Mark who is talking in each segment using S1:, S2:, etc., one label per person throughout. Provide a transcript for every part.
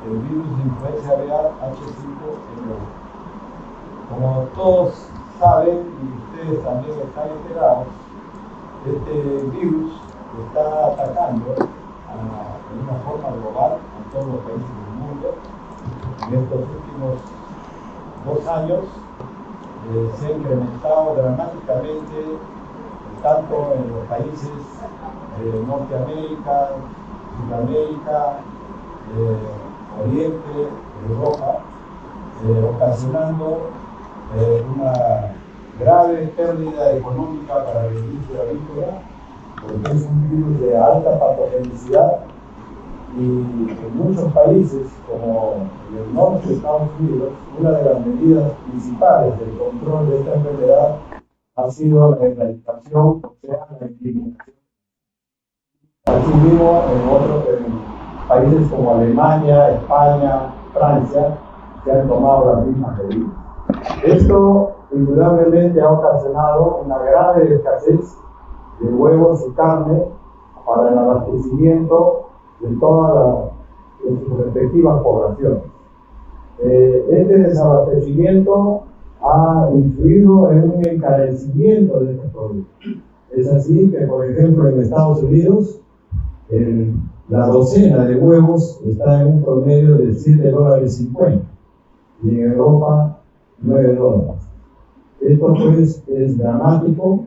S1: el virus de influenza aviar H5N1. Como todos saben, y ustedes también están enterados, este virus está atacando de una forma global a todos los países del mundo. En estos últimos 2 años se ha incrementado dramáticamente tanto en los países de Norteamérica, Sudamérica, Oriente, Europa, ocasionando una grave pérdida económica para la industria avícola, porque es un virus de alta patogenicidad y en muchos países, como en el norte de Estados Unidos, una de las medidas principales del control de esta enfermedad ha sido la erradicación, o sea, la eliminación. Asimismo, en países como Alemania, España, Francia, se han tomado las mismas medidas. Esto indudablemente ha ocasionado una grave escasez de huevos y carne para el abastecimiento de todas sus respectivas poblaciones. Este desabastecimiento ha influido en un encarecimiento de estos productos. Es así que, por ejemplo, en Estados Unidos, la docena de huevos está en un promedio de $7.50 y en Europa $9. Esto pues es dramático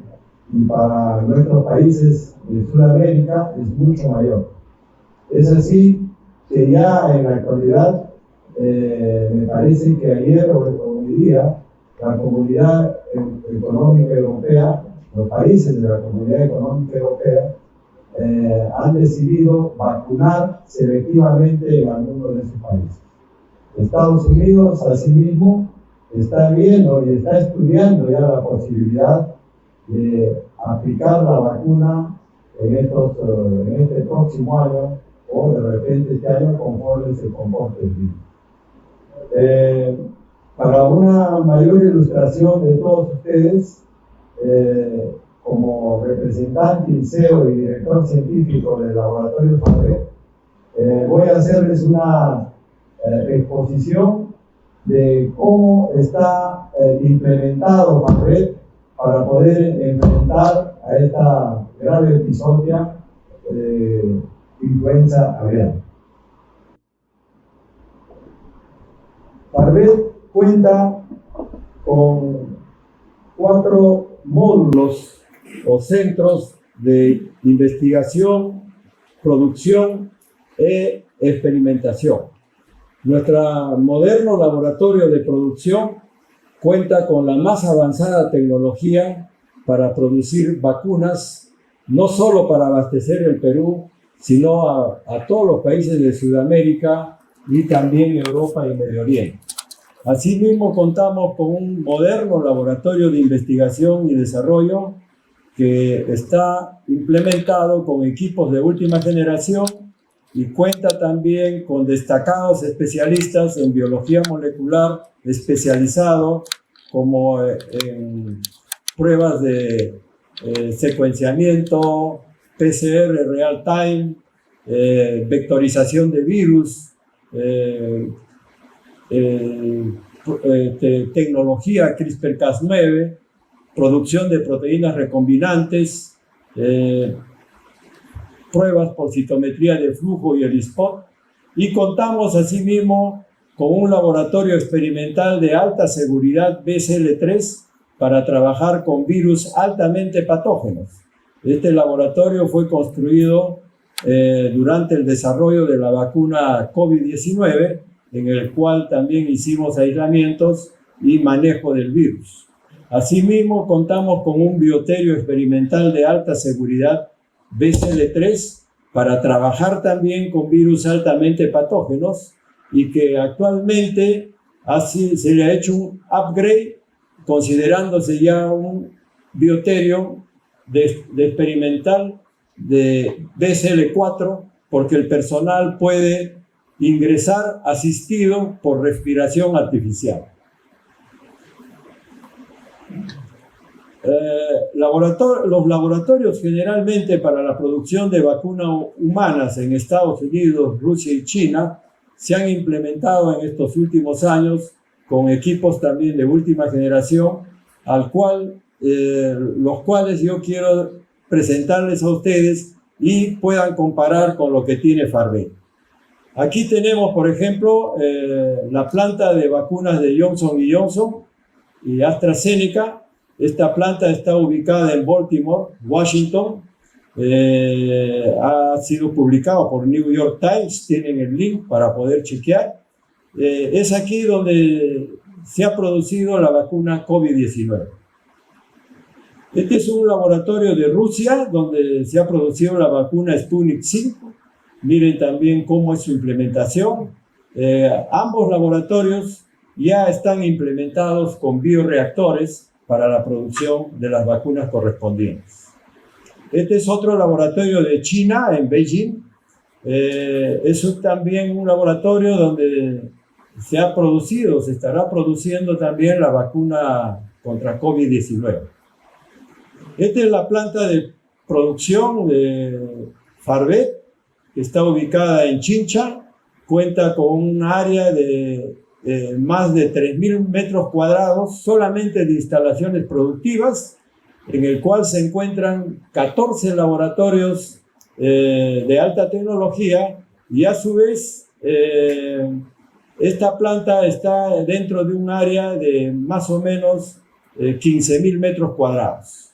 S1: y para nuestros países de Sudamérica es mucho mayor. Es así que ya en la actualidad me parece que ayer o hoy día la Comunidad Económica Europea, los países de la Comunidad Económica Europea han decidido vacunar selectivamente en algunos de sus países. Estados Unidos, asimismo, está viendo y está estudiando ya la posibilidad de aplicar la vacuna en este próximo año o de repente este año conforme se comporte el virus. Para una mayor ilustración de todos ustedes, como representante y CEO y director científico del laboratorio FARRET, voy a hacerles una exposición de cómo está implementado FARRET para poder enfrentar a esta grave episodia de influenza aviar. FARRET cuenta con 4 módulos o centros de investigación, producción e experimentación. Nuestro moderno laboratorio de producción cuenta con la más avanzada tecnología para producir vacunas, no solo para abastecer el Perú, sino a todos los países de Sudamérica y también Europa y Medio Oriente. Asimismo, contamos con un moderno laboratorio de investigación y desarrollo que está implementado con equipos de última generación y cuenta también con destacados especialistas en biología molecular especializado, como en pruebas de secuenciamiento, PCR real time, vectorización de virus, tecnología CRISPR-Cas9, producción de proteínas recombinantes, pruebas por citometría de flujo y el ELISpot, y contamos asimismo con un laboratorio experimental de alta seguridad BCL3 para trabajar con virus altamente patógenos. Este laboratorio fue construido durante el desarrollo de la vacuna COVID-19, en el cual también hicimos aislamientos y manejo del virus. Asimismo, contamos con un bioterio experimental de alta seguridad BCL3 para trabajar también con virus altamente patógenos y que actualmente se le ha hecho un upgrade considerándose ya un bioterio de experimental de BCL4 porque el personal puede ingresar asistido por respiración artificial. Los laboratorios generalmente para la producción de vacunas humanas en Estados Unidos, Rusia y China
S2: se han implementado en estos últimos años con equipos también de última generación, los cuales yo quiero presentarles a ustedes y puedan comparar con lo que tiene Farvet. Aquí tenemos, por ejemplo, la planta de vacunas de Johnson & Johnson y AstraZeneca. Esta planta está ubicada en Baltimore, Washington. Ha sido publicado por New York Times, tienen el link para poder chequear. Es aquí donde se ha producido la vacuna COVID-19. Este es un laboratorio de Rusia donde se ha producido la vacuna Sputnik 5. Miren también cómo es su implementación. Ambos laboratorios ya están implementados con bioreactores para la producción de las vacunas correspondientes. Este es otro laboratorio de China, en Beijing. Es también un laboratorio donde se estará produciendo también la vacuna contra COVID-19. Esta es la planta de producción de Farvet, que está ubicada en Chincha. Cuenta con un área de más de 3.000 metros cuadrados solamente de instalaciones productivas, en el cual se encuentran 14 laboratorios de alta tecnología, y a su vez esta planta está dentro de un área de más o menos 15.000 metros cuadrados.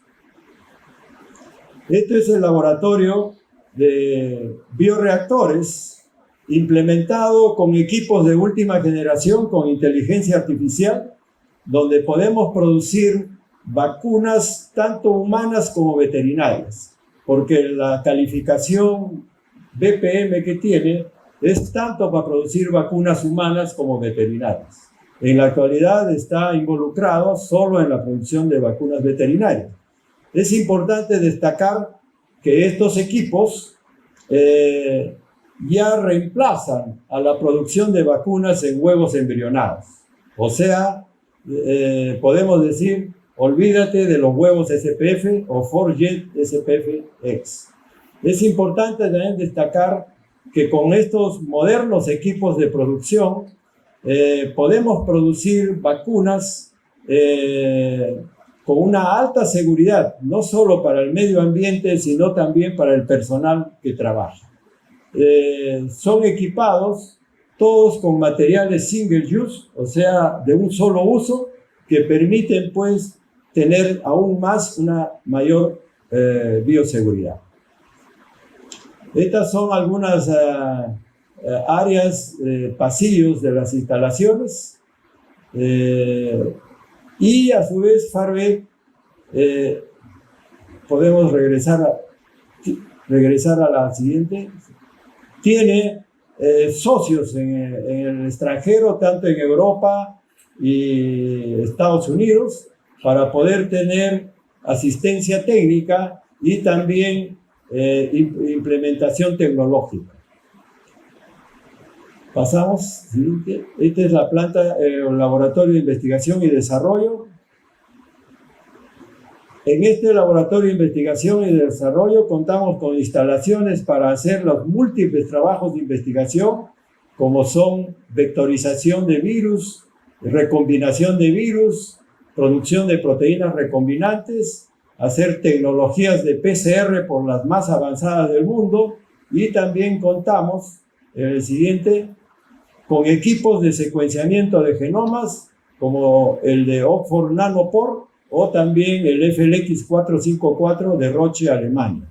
S2: Este es el laboratorio de bioreactores implementado con equipos de última generación con inteligencia artificial, donde podemos producir vacunas tanto humanas como veterinarias, porque la calificación BPM que tiene es tanto para producir vacunas humanas como veterinarias. En la actualidad está involucrado solo en la producción de vacunas veterinarias. Es importante destacar que estos equipos ya reemplazan a la producción de vacunas en huevos embrionados. O sea, podemos decir, olvídate de los huevos SPF o Forget SPF-X. Es importante también destacar que con estos modernos equipos de producción podemos producir vacunas con una alta seguridad, no solo para el medio ambiente, sino también para el personal que trabaja. Son equipados todos con materiales single use, o sea, de un solo uso, que permiten pues tener aún más una mayor bioseguridad. Estas son algunas áreas, pasillos de las instalaciones. Y a su vez Farvet, podemos regresar a la siguiente, tiene socios en el extranjero, tanto en Europa y Estados Unidos, para poder tener asistencia técnica y también implementación tecnológica. Pasamos, siguiente. Esta es la planta, el laboratorio de investigación y desarrollo. En este laboratorio de investigación y desarrollo contamos con instalaciones para hacer los múltiples trabajos de investigación, como son vectorización de virus, recombinación de virus, producción de proteínas recombinantes, hacer tecnologías de PCR por las más avanzadas del mundo, y también contamos, en el siguiente, con equipos de secuenciamiento de genomas, como el de Oxford Nanopore o también el FLX454 de Roche, Alemania.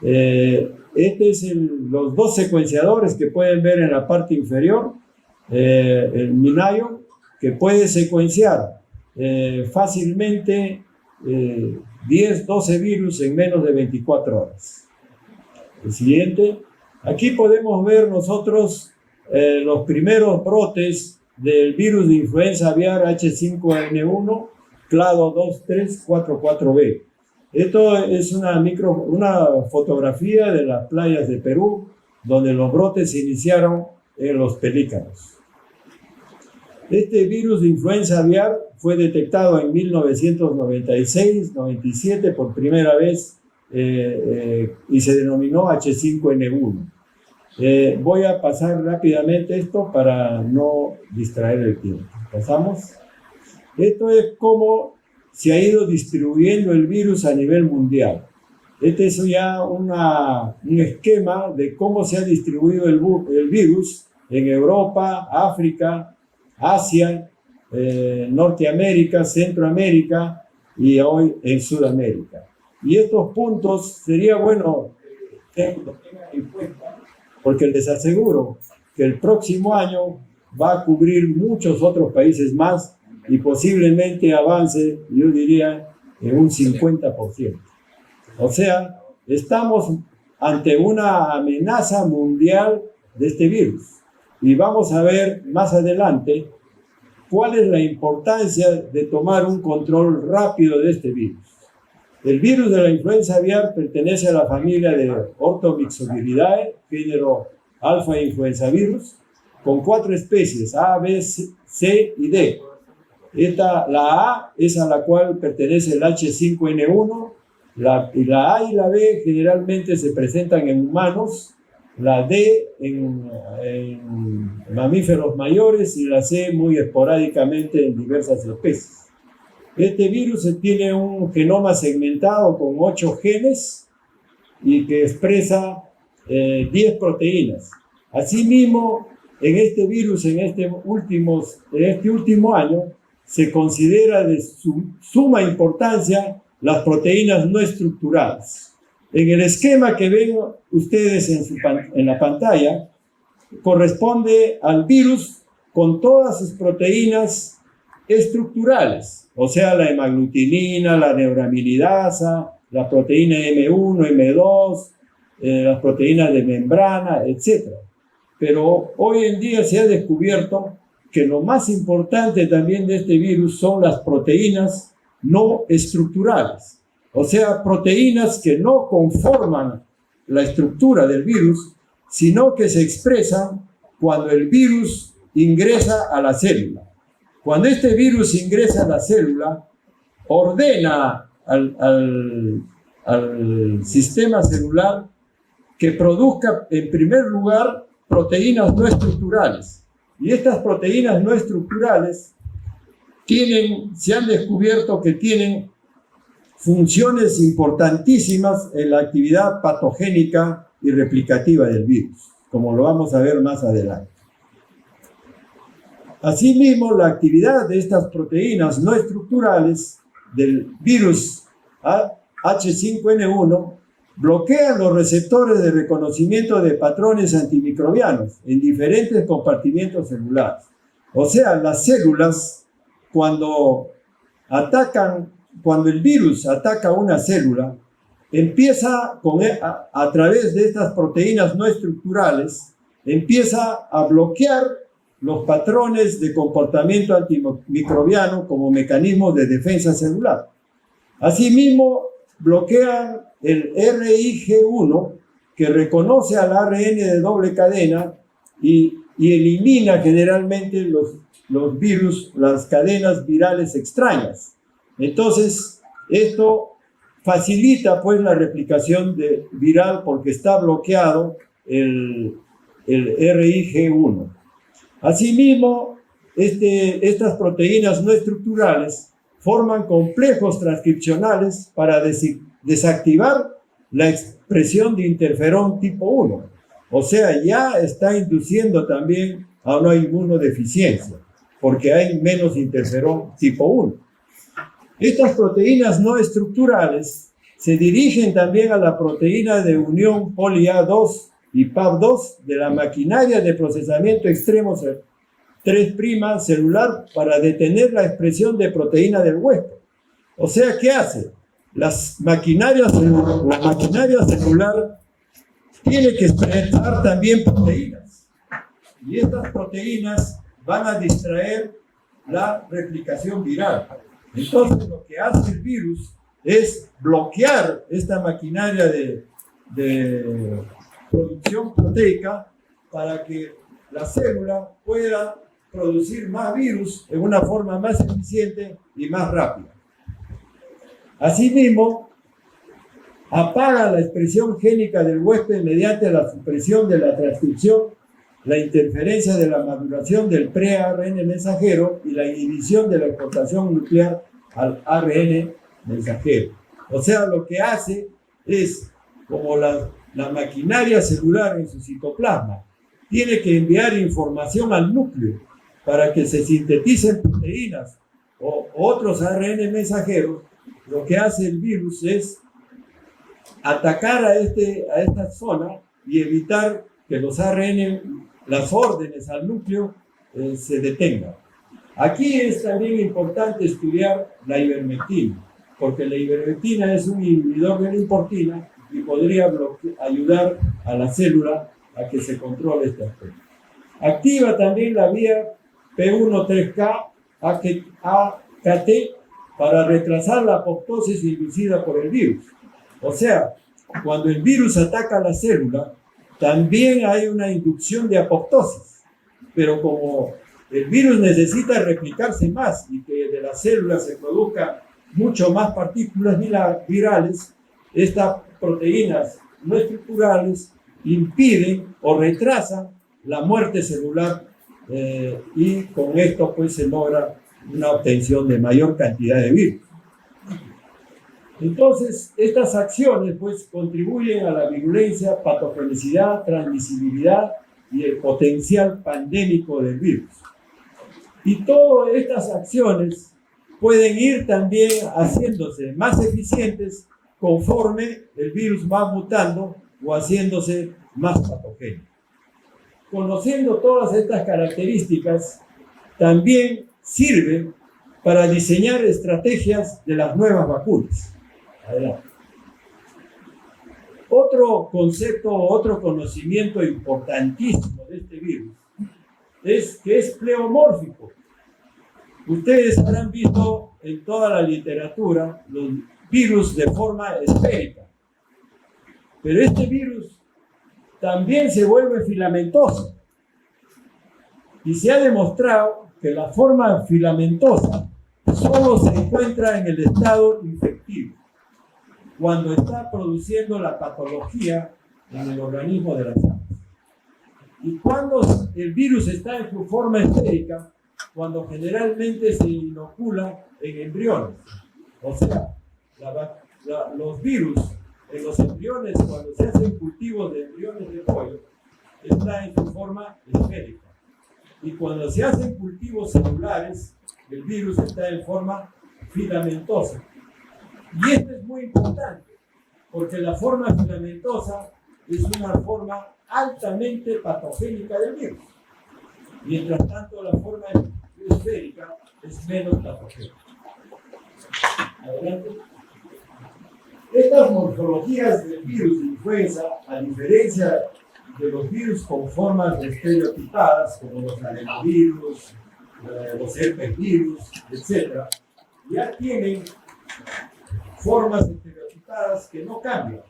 S2: Este es los dos secuenciadores que pueden ver en la parte inferior, el Minayon, que puede secuenciar fácilmente 10, 12 virus en menos de 24 horas. El siguiente. Aquí podemos ver nosotros los primeros brotes del virus de influenza aviar H5N1 clado 2344B. Esto es una fotografía de las playas de Perú, donde los brotes se iniciaron en los pelícanos. Este virus de influenza aviar fue detectado en 1996-97 por primera vez y se denominó H5N1. Voy a pasar rápidamente esto para no distraer el tiempo. ¿Pasamos? Esto es cómo se ha ido distribuyendo el virus a nivel mundial. Este es ya un esquema de cómo se ha distribuido el virus en Europa, África, Asia, Norteamérica, Centroamérica y hoy en Sudamérica. Y estos puntos sería bueno que lo tengan en cuenta, porque les aseguro que el próximo año va a cubrir muchos otros países más y posiblemente avance, yo diría, en un 50%. O sea, estamos ante una amenaza mundial de este virus. Y vamos a ver más adelante cuál es la importancia de tomar un control rápido de este virus. El virus de la influenza aviar pertenece a la familia de Orthomyxoviridae, género alfa influenzavirus, con 4 especies, A, B, C y D. La A es a la cual pertenece el H5N1, la A y la B generalmente se presentan en humanos, la D en mamíferos mayores y la C muy esporádicamente en diversas especies. Este virus tiene un genoma segmentado con 8 genes y que expresa 10 proteínas. Asimismo, en este virus, en este último año, se considera de suma importancia las proteínas no estructurales. En el esquema que ven ustedes en la pantalla, corresponde al virus con todas sus proteínas estructurales, o sea, la hemaglutinina, la neuraminidasa, la proteína M1, M2, las proteínas de membrana, etc. Pero hoy en día se ha descubierto que lo más importante también de este virus son las proteínas no estructurales, o sea, proteínas que no conforman la estructura del virus, sino que se expresan cuando el virus ingresa a la célula. Cuando este virus ingresa a la célula, ordena al sistema celular que produzca, en primer lugar, proteínas no estructurales. Y estas proteínas no estructurales se han descubierto que tienen funciones importantísimas en la actividad patogénica y replicativa del virus, como lo vamos a ver más adelante. Asimismo, la actividad de estas proteínas no estructurales del virus H5N1 bloquea los receptores de reconocimiento de patrones antimicrobianos en diferentes compartimentos celulares. O sea, las células, cuando el virus ataca una célula, empieza a través de estas proteínas no estructurales, empieza a bloquear los patrones de comportamiento antimicrobiano como mecanismo de defensa celular. Asimismo, bloquean el RIG1, que reconoce al ARN de doble cadena y elimina generalmente los virus, las cadenas virales extrañas. Entonces, esto facilita pues la replicación viral porque está bloqueado el RIG1. Asimismo, estas proteínas no estructurales forman complejos transcripcionales para desactivar la expresión de interferón tipo 1. O sea, ya está induciendo también a una inmunodeficiencia, porque hay menos interferón tipo 1. Estas proteínas no estructurales se dirigen también a la proteína de unión poli-A2 y PAP2 de la maquinaria de procesamiento extremo 3' celular para detener la expresión de proteína del huésped. O sea, ¿qué hace? La maquinaria celular tiene que expresar también proteínas. Y estas proteínas van a distraer la replicación viral. Entonces, lo que hace el virus es bloquear esta maquinaria de producción proteica para que la célula pueda producir más virus en una forma más eficiente y más rápida. Asimismo, apaga la expresión génica del huésped mediante la supresión de la transcripción, la interferencia de la maduración del pre-ARN mensajero y la inhibición de la exportación nuclear al ARN mensajero. O sea, lo que hace es, como la maquinaria celular en su citoplasma, tiene que enviar información al núcleo para que se sinteticen proteínas o otros ARN mensajeros. Lo que hace el virus es atacar a esta zona y evitar que los ARN, las órdenes al núcleo, se detengan. Aquí es también importante estudiar la ivermectina, porque la ivermectina es un inhibidor de la importina y podría ayudar a la célula a que se controle este aspecto. Activa también la vía P1-3K AKT para retrasar la apoptosis inducida por el virus. O sea, cuando el virus ataca a la célula, también hay una inducción de apoptosis. Pero como el virus necesita replicarse más y que de la célula se produzcan mucho más partículas virales, estas proteínas no estructurales impiden o retrasan la muerte celular y con esto pues se logra una obtención de mayor cantidad de virus. Entonces, estas acciones pues contribuyen a la virulencia, patogenicidad, transmisibilidad y el potencial pandémico del virus. Y todas estas acciones pueden ir también haciéndose más eficientes conforme el virus va mutando o haciéndose más patogénico. Conociendo todas estas características, también sirve para diseñar estrategias de las nuevas vacunas. Adelante. Otro concepto, otro conocimiento importantísimo de este virus es que es pleomórfico. Ustedes habrán visto en toda la literatura los virus de forma esférica, pero este virus también se vuelve filamentoso y se ha demostrado que la forma filamentosa solo se encuentra en el estado infectivo, cuando está produciendo la patología en el organismo de las aves. Y cuando el virus está en su forma esférica, cuando generalmente se inocula en embriones. O sea, los virus en los embriones, cuando se hacen cultivos de embriones de pollo, está en su forma esférica. Y cuando se hacen cultivos celulares, el virus está en forma filamentosa. Y esto es muy importante, porque la forma filamentosa es una forma altamente patogénica del virus. Mientras tanto, la forma esférica es menos patogénica. Adelante. Estas morfologías del virus de influenza, a diferencia de los virus con formas estereotipadas, como los adenovirus, los herpesvirus, etc., ya tienen formas estereotipadas que no cambian,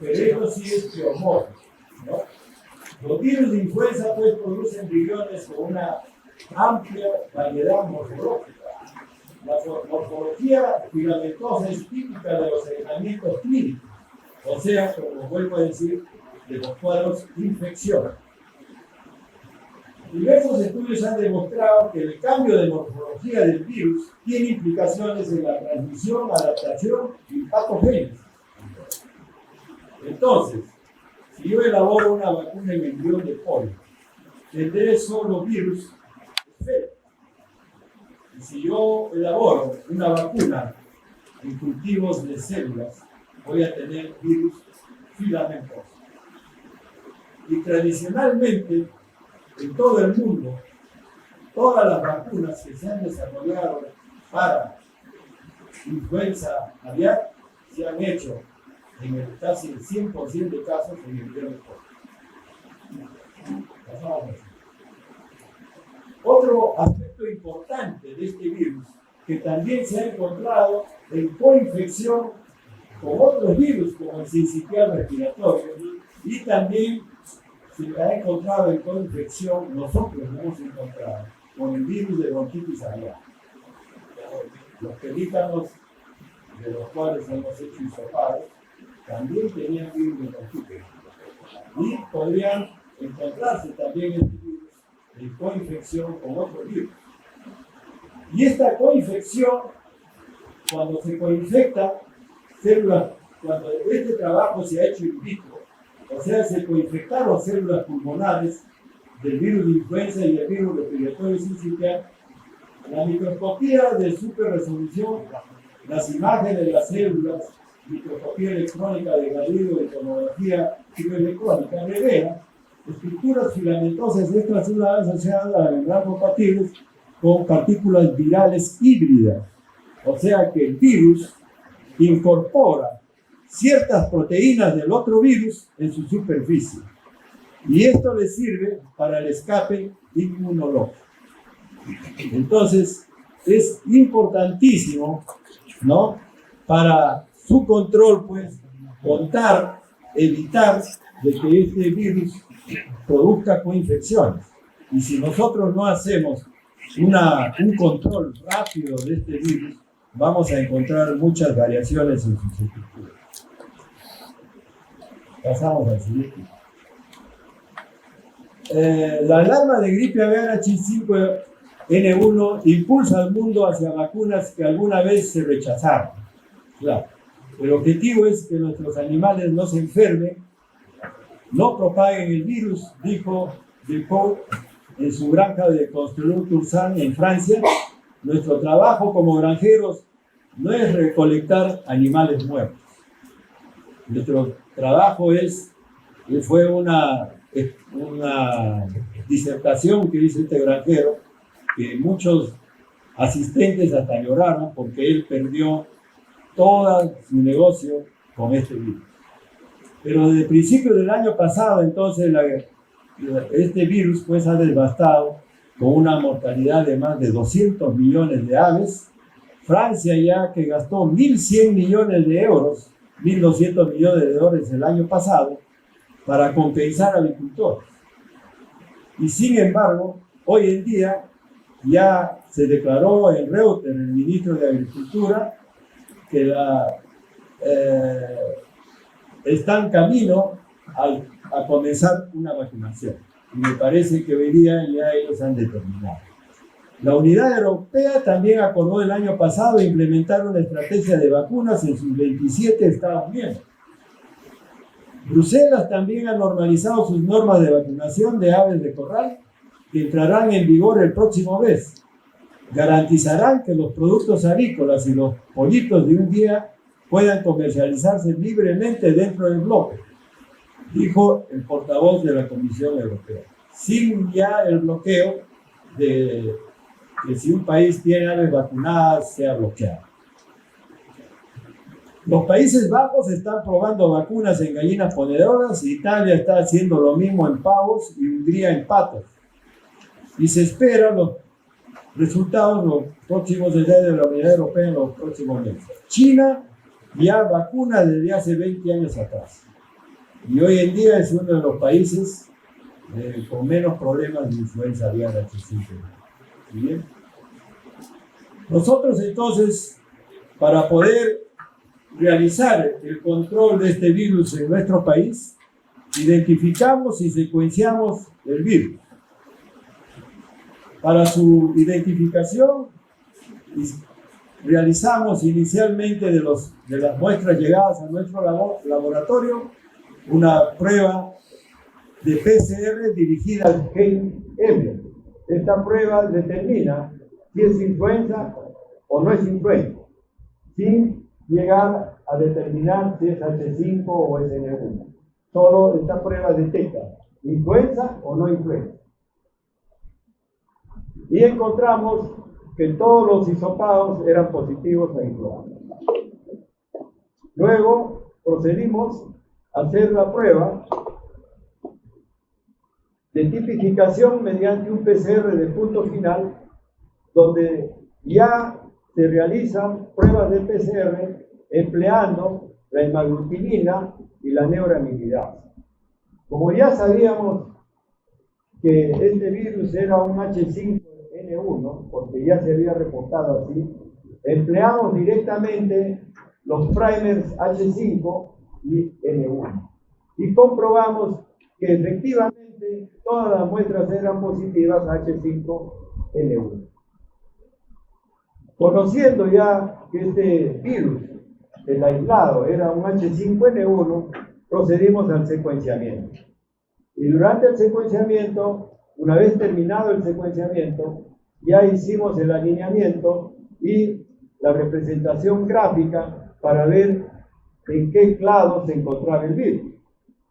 S2: pero eso sí es pleomórfico, ¿no? Los virus de influenza pues producen viriones con una amplia variedad morfológica. La morfología filamentosa es típica de los aislamientos clínicos, o sea, como vuelvo a decir, de los cuadros de infección. Diversos estudios han demostrado que el cambio de morfología del virus tiene implicaciones en la transmisión, adaptación y patogénesis. Entonces, si yo elaboro una vacuna en embrión de pollo, tendré solo virus esféricos. Y si yo elaboro una vacuna en cultivos de células, voy a tener virus filamentosos. Y tradicionalmente, en todo el mundo, todas las vacunas que se han desarrollado para influenza aviar se han hecho en el casi el 100% de casos en embrión de pollo. Otro aspecto importante de este virus, que también se ha encontrado en coinfección con otros virus, como el sincicial respiratorio, y también se ha encontrado en coinfección, nosotros lo hemos encontrado, con el virus de bronquitis aviar. Los pelícanos, de los cuales hemos hecho hisopados, también tenían virus meningitis. Y podrían encontrarse también el virus de coinfección con otro virus. Y esta coinfección, cuando se coinfecta células, cuando este trabajo se ha hecho in vitro, o sea, se coinfectaron células pulmonares del virus de influenza y del virus respiratorio sincitial, la microscopía de superresolución, las imágenes de las células, microscopía electrónica de Galindo y tomografía electrónica revela estructuras filamentosas extracelulares asociadas a la membrana compatibles con partículas virales híbridas. O sea que el virus incorpora ciertas proteínas del otro virus en su superficie. Y esto le sirve para el escape inmunológico. Entonces, es importantísimo, ¿no?, para su control, pues, evitar de que este virus produzca coinfecciones. Y si nosotros no hacemos un control rápido de este virus, vamos a encontrar muchas variaciones en sus estructuras. Pasamos al siguiente. La alarma de gripe aviar H5N1 impulsa al mundo hacia vacunas que alguna vez se rechazaron. Claro. El objetivo es que nuestros animales no se enfermen, no propaguen el virus, dijo Dupont en su granja de Constellon-Tursan en Francia. Nuestro trabajo como granjeros no es recolectar animales muertos. Nuestro trabajo fue una disertación que hizo este granjero, que muchos asistentes hasta lloraron porque él perdió todo su negocio con este virus. Pero desde el principio del año pasado, entonces, este virus pues ha devastado con una mortalidad de más de 200 millones de aves. Francia ya que gastó 1.100 millones de euros, 1.200 millones de dólares el año pasado, para compensar a agricultores. Y sin embargo, hoy en día ya se declaró en Reuters, el ministro de Agricultura, que está en camino a comenzar una vacunación. Y me parece que hoy día ya ellos han determinado. La Unidad Europea también acordó el año pasado implementar una estrategia de vacunas en sus 27 Estados miembros. Bruselas también ha normalizado sus normas de vacunación de aves de corral, que entrarán en vigor el próximo mes. Garantizarán que los productos avícolas y los pollitos de un día puedan comercializarse libremente dentro del bloque, dijo el portavoz de la Comisión Europea. Sin ya el bloqueo de que si un país tiene aves vacunadas, sea bloqueado. Los Países Bajos están probando vacunas en gallinas ponedoras, Italia está haciendo lo mismo en pavos y Hungría en patos. Y se esperan los resultados los próximos de la Unidad Europea en los próximos meses. China ya vacuna desde hace 20 años atrás. Y hoy en día es uno de los países con menos problemas de influenza aviar H5N1. ¿Bien? Nosotros entonces, para poder realizar el control de este virus en nuestro país, identificamos y secuenciamos el virus. Para su identificación, realizamos inicialmente de las muestras llegadas a nuestro laboratorio una prueba de PCR dirigida al gen M. Esta prueba determina si es influenza o no es influenza, sin llegar a determinar si es H5 o es N1. Solo esta prueba detecta influenza o no influenza. Y encontramos que todos los hisopados eran positivos a influenza. Luego procedimos a hacer la prueba de tipificación mediante un PCR de punto final, donde ya se realizan pruebas de PCR empleando la hemaglutinina y la neuraminidasa. Como ya sabíamos que este virus era un H5N1, porque ya se había reportado así, empleamos directamente los primers H5
S1: y N1. Y comprobamos que efectivamente todas las muestras eran positivas a H5N1. Conociendo ya que este virus, el aislado, era un H5N1, procedimos al secuenciamiento. Y durante el secuenciamiento, una vez terminado el secuenciamiento, ya hicimos el alineamiento y la representación gráfica para ver en qué clado se encontraba el virus.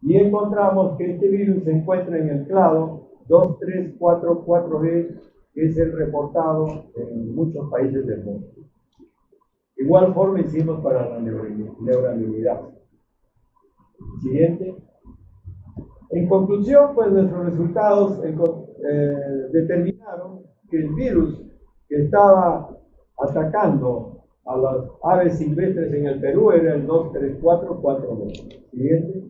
S1: Y encontramos que este virus se encuentra en el clado 2344B, que es el reportado en muchos países del mundo. Igual forma hicimos para la neuraminidad. Siguiente. En conclusión, pues nuestros resultados determinaron que el virus que estaba atacando a las aves silvestres en el Perú era el 2344B. Siguiente.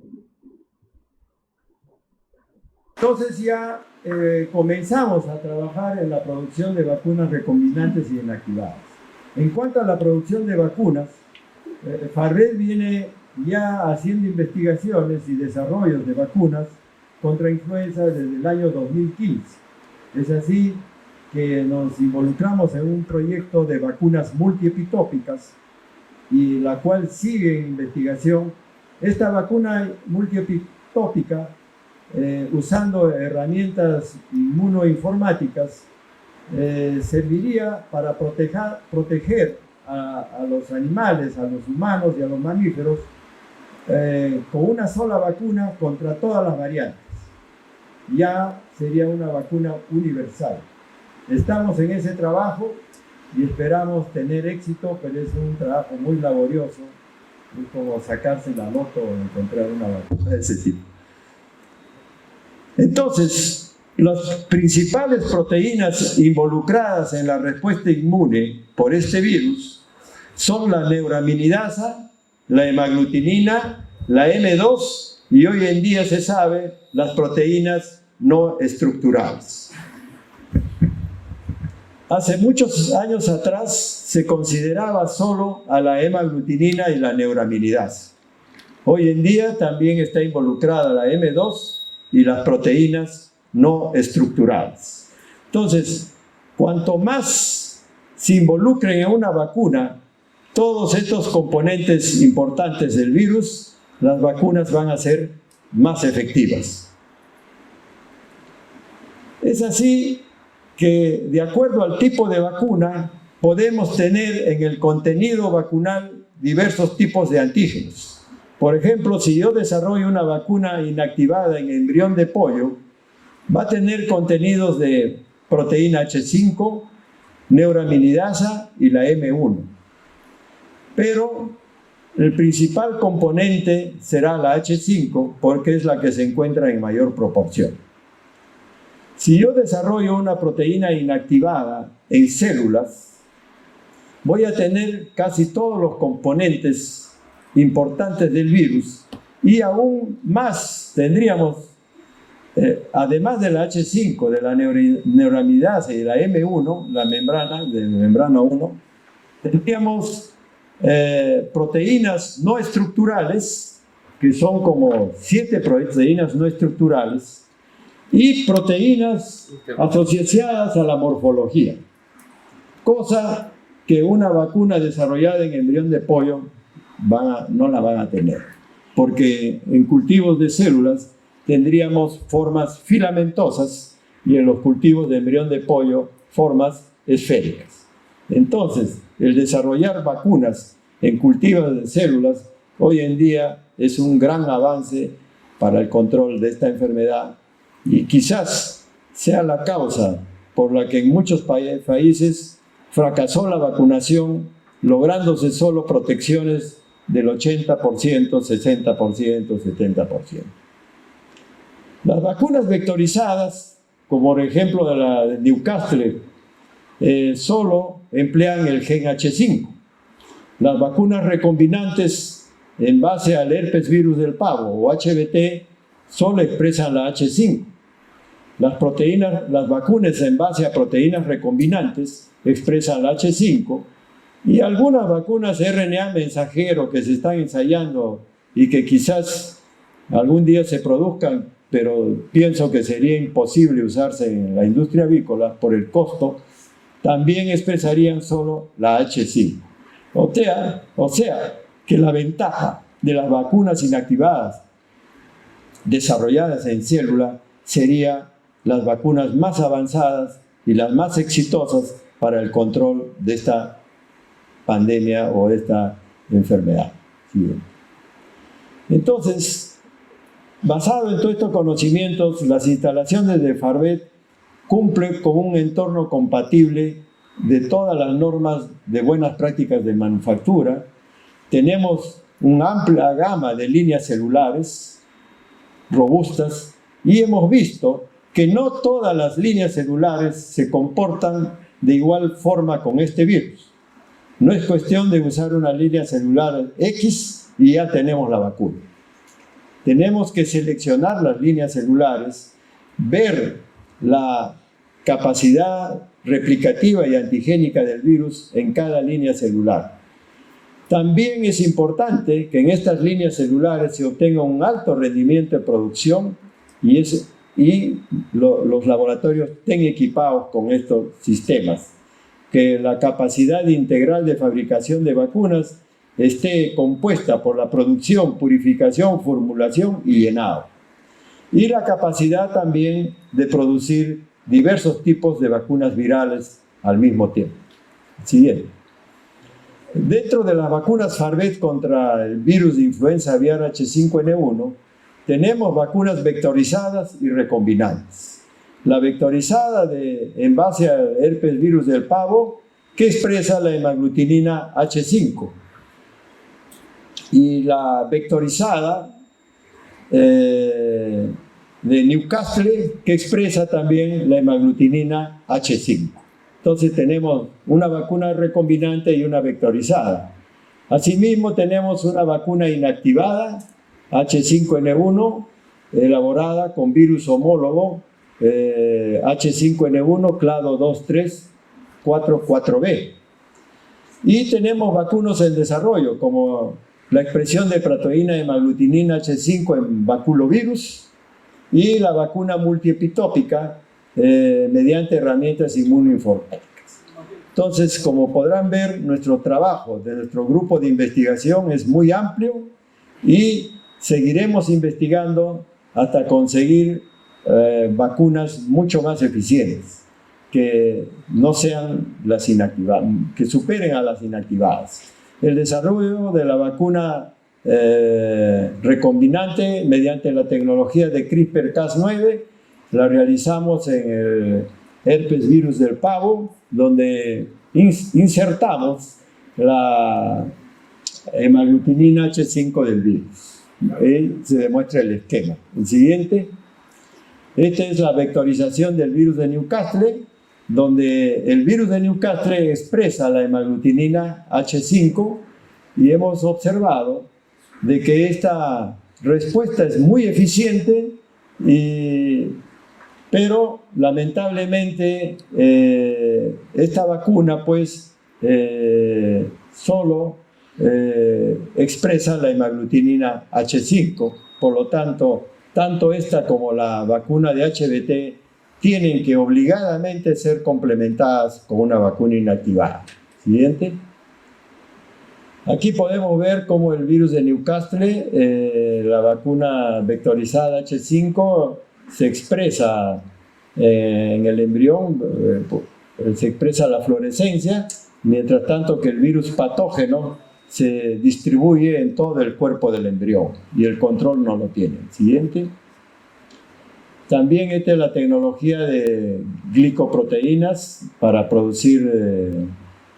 S2: Entonces ya comenzamos a trabajar en la producción de vacunas recombinantes y inactivadas. En cuanto a la producción de vacunas, Farred viene ya haciendo investigaciones y desarrollos de vacunas contra influenza desde el año 2015. Es así que nos involucramos en un proyecto de vacunas multiepitópicas y la cual sigue en investigación. Esta vacuna multiepitópica, usando herramientas inmunoinformáticas, serviría para proteger a los animales, a los humanos y a los mamíferos con una sola vacuna contra todas las variantes. Ya sería una vacuna universal. Estamos en ese trabajo y esperamos tener éxito, pero es un trabajo muy laborioso. Es como sacarse la loto o encontrar una vacuna de ese tipo. Entonces, las principales proteínas involucradas en la respuesta inmune por este virus son la neuraminidasa, la hemaglutinina, la M2 y hoy en día se sabe las proteínas no estructurales. Hace muchos años atrás se consideraba solo a la hemaglutinina y la neuraminidasa. Hoy en día también está involucrada la M2 y las proteínas no estructurales. Entonces, cuanto más se involucren en una vacuna todos estos componentes importantes del virus, las vacunas van a ser más efectivas. Es así que, de acuerdo al tipo de vacuna, podemos tener en el contenido vacunal diversos tipos de antígenos. Por ejemplo, si yo desarrollo una vacuna inactivada en embrión de pollo, va a tener contenidos de proteína H5, neuraminidasa y la M1. Pero el principal componente será la H5 porque es la que se encuentra en mayor proporción. Si yo desarrollo una proteína inactivada en células, voy a tener casi todos los componentes importantes del virus y aún más tendríamos, además de la H5, de la neuraminidasa y de la M1, la membrana 1, tendríamos proteínas no estructurales, que son como 7 proteínas no estructurales, y proteínas asociadas a la morfología, cosa que una vacuna desarrollada en embrión de pollo no la van a tener, porque en cultivos de células tendríamos formas filamentosas y en los cultivos de embrión de pollo formas esféricas. Entonces, el desarrollar vacunas en cultivos de células hoy en día es un gran avance para el control de esta enfermedad y quizás sea la causa por la que en muchos países fracasó la vacunación, lográndose solo protecciones del 80%, 60%, 70%. Las vacunas vectorizadas, como por ejemplo de la de Newcastle, solo emplean el gen H5. Las vacunas recombinantes en base al herpes virus del pavo o HBT solo expresan la H5. Las vacunas en base a proteínas recombinantes expresan la H5 y algunas vacunas RNA mensajero que se están ensayando y que quizás algún día se produzcan, pero pienso que sería imposible usarse en la industria avícola por el costo, también expresarían solo la H5. O sea, que la ventaja de las vacunas inactivadas desarrolladas en célula sería las vacunas más avanzadas y las más exitosas para el control de esta pandemia o esta enfermedad. Entonces, basado en todos estos conocimientos, las instalaciones de Farvet cumplen con un entorno compatible de todas las normas de buenas prácticas de manufactura. Tenemos una amplia gama de líneas celulares robustas y hemos visto que no todas las líneas celulares se comportan de igual forma con este virus. No es cuestión de usar una línea celular X y ya tenemos la vacuna. Tenemos que seleccionar las líneas celulares, ver la capacidad replicativa y antigénica del virus en cada línea celular. También es importante que en estas líneas celulares se obtenga un alto rendimiento de producción y los laboratorios estén equipados con estos sistemas, que la capacidad integral de fabricación de vacunas esté compuesta por la producción, purificación, formulación y llenado. Y la capacidad también de producir diversos tipos de vacunas virales al mismo tiempo. Siguiente. Dentro de las vacunas Farvet contra el virus de influenza aviar H5N1, tenemos vacunas vectorizadas y recombinantes. La vectorizada en base al herpes virus del pavo, que expresa la hemaglutinina H5. Y la vectorizada de Newcastle, que expresa también la hemaglutinina H5. Entonces tenemos una vacuna recombinante y una vectorizada. Asimismo tenemos una vacuna inactivada, H5N1, elaborada con virus homólogo H5N1 clado 23444B. Y tenemos vacunas en desarrollo, como la expresión de proteína hemaglutinina H5 en baculovirus y la vacuna multiepitópica mediante herramientas inmunoinformáticas. Entonces, como podrán ver, nuestro trabajo de nuestro grupo de investigación es muy amplio y seguiremos investigando hasta conseguir vacunas mucho más eficientes, que no sean las inactivadas, que superen a las inactivadas. El desarrollo de la vacuna recombinante mediante la tecnología de CRISPR-Cas9 la realizamos en el herpes virus del pavo, donde insertamos la hemaglutinina H5 del virus. Se demuestra el esquema. El siguiente. Esta es la vectorización del virus de Newcastle, donde el virus de Newcastle expresa la hemaglutinina H5 y hemos observado de que esta respuesta es muy eficiente, pero lamentablemente esta vacuna pues solo expresa la hemaglutinina H5, por lo tanto, tanto esta como la vacuna de HBT tienen que obligadamente ser complementadas con una vacuna inactivada. Siguiente. Aquí podemos ver cómo el virus de Newcastle, la vacuna vectorizada H5, se expresa en el embrión, se expresa la fluorescencia, mientras tanto que el virus patógeno se distribuye en todo el cuerpo del embrión y el control no lo tiene. Siguiente. También esta es la tecnología de glicoproteínas para producir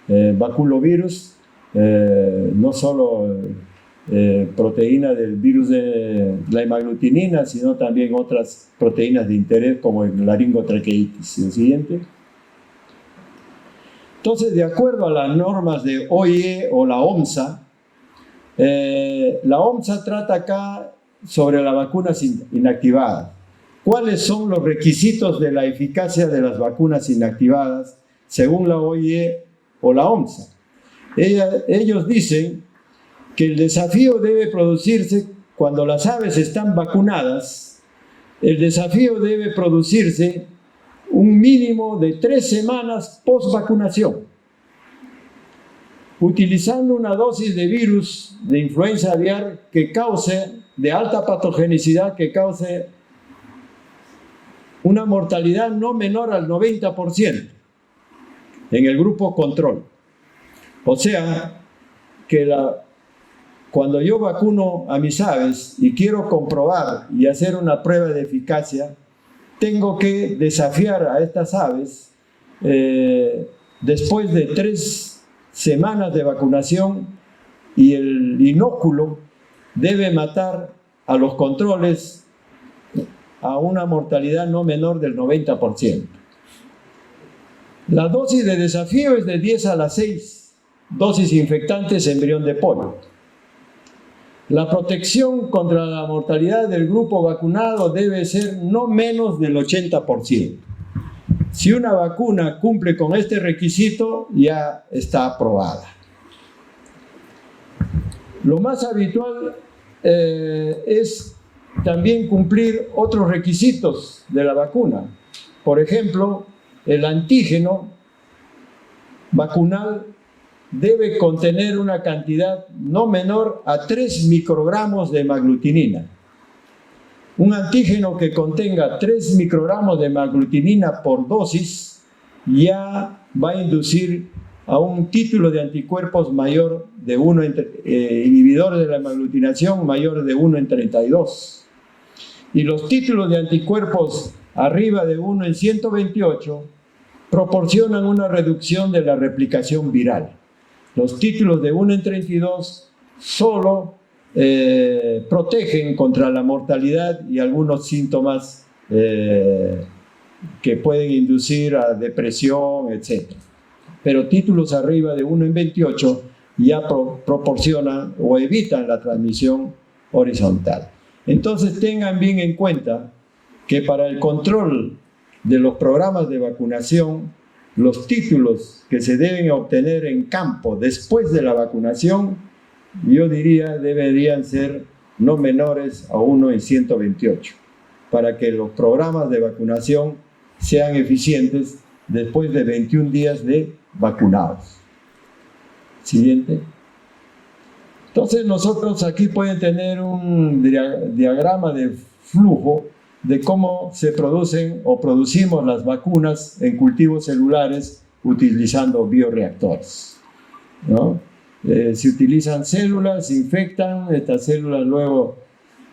S2: baculovirus, no solo proteína del virus de la hemaglutinina, sino también otras proteínas de interés como el laringotraqueitis. El siguiente. Entonces, de acuerdo a las normas de OIE o la OMSA, la OMSA trata acá sobre las vacunas inactivadas. ¿Cuáles son los requisitos de la eficacia de las vacunas inactivadas según la OIE o la OMSA? Ellos dicen que el desafío debe producirse cuando las aves están vacunadas. El desafío debe producirse un mínimo de 3 semanas post-vacunación, utilizando una dosis de virus de influenza aviar de alta patogenicidad, que cause una mortalidad no menor al 90% en el grupo control. O sea, que cuando yo vacuno a mis aves y quiero comprobar y hacer una prueba de eficacia, tengo que desafiar a estas aves después de 3 semanas de vacunación, y el inóculo debe matar a los controles a una mortalidad no menor del 90%. La dosis de desafío es de 10 a las 6 dosis infectantes embrión de pollo. La protección contra la mortalidad del grupo vacunado debe ser no menos del 80%. Si una vacuna cumple con este requisito, ya está aprobada. Lo más habitual es también cumplir otros requisitos de la vacuna. Por ejemplo, el antígeno vacunal debe contener una cantidad no menor a 3 microgramos de hemaglutinina. Un antígeno que contenga 3 microgramos de hemaglutinina por dosis ya va a inducir a un título de anticuerpos mayor de 1 inhibidores de la hemaglutinación mayor de 1 en 32. Y los títulos de anticuerpos arriba de 1 en 128 proporcionan una reducción de la replicación viral. Los títulos de 1 en 32 solo protegen contra la mortalidad y algunos síntomas que pueden inducir a depresión, etc. Pero títulos arriba de 1 en 28 ya proporcionan o evitan la transmisión horizontal. Entonces tengan bien en cuenta que para el control de los programas de vacunación, los títulos que se deben obtener en campo después de la vacunación, yo diría deberían ser no menores a 1 en 128, para que los programas de vacunación sean eficientes después de 21 días de vacunados. Siguiente. Entonces nosotros aquí pueden tener un diagrama de flujo de cómo se producen o producimos las vacunas en cultivos celulares utilizando bioreactores, ¿no? Se utilizan células, se infectan, estas células luego